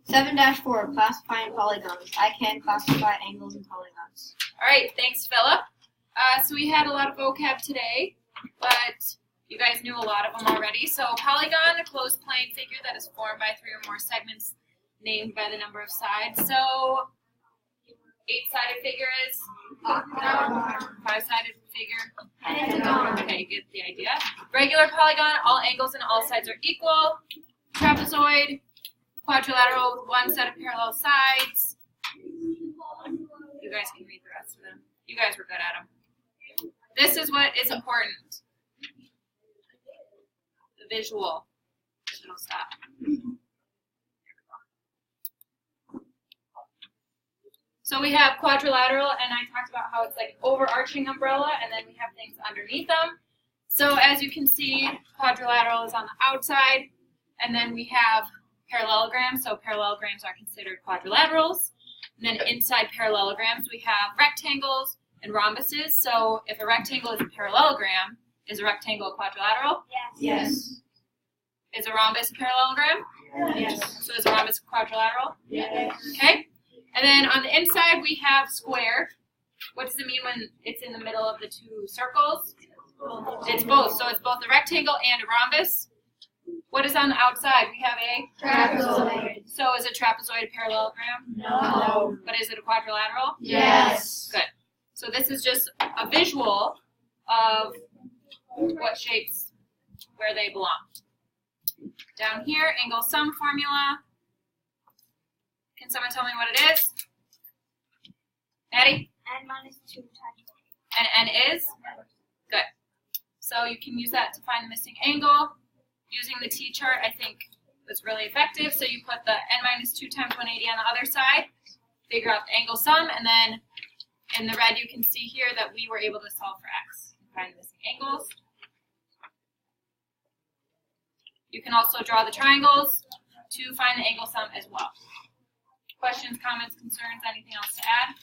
7-4, classifying polygons. I can classify angles and polygons. All right, thanks, Philip. So we had a lot of vocab today, but you guys knew a lot of them already. So polygon, a closed plane figure that is formed by 3 or more segments named by the number of sides. So 8-sided figure is octagon. 5-sided figure, pentagon. Okay, get the idea. Regular polygon, all angles and all sides are equal. Trapezoid, quadrilateral with one set of parallel sides. You guys can read the rest of them. You guys were good at them. This is what is important. The visual. It'll stop. So we have quadrilateral, and I talked about how it's like overarching umbrella, and then we have things underneath them. So as you can see, quadrilateral is on the outside, and then we have parallelograms. So parallelograms are considered quadrilaterals. And then inside parallelograms, we have rectangles and rhombuses. So if a rectangle is a parallelogram, is a rectangle a quadrilateral? Yes. Is a rhombus a parallelogram? Yes. So is a rhombus a quadrilateral? Yes. Okay. And then on the inside, we have square. What does it mean when it's in the middle of the 2 circles? It's both. So it's both a rectangle and a rhombus. What is on the outside? We have a Trapezoid. So is a trapezoid a parallelogram? No. But is it a quadrilateral? Yes. Good. So this is just a visual of what shapes, where they belong. Down here, angle sum formula. Can someone tell me what it is? Maddie? N minus 2 times. And n is? Good. So you can use that to find the missing angle. Using the t-chart, I think, was really effective. So you put the n minus 2 times 180 on the other side, figure out the angle sum, and then in the red you can see here that we were able to solve for x and find the missing angles. You can also draw the triangles to find the angle sum as well. Questions, comments, concerns, anything else to add?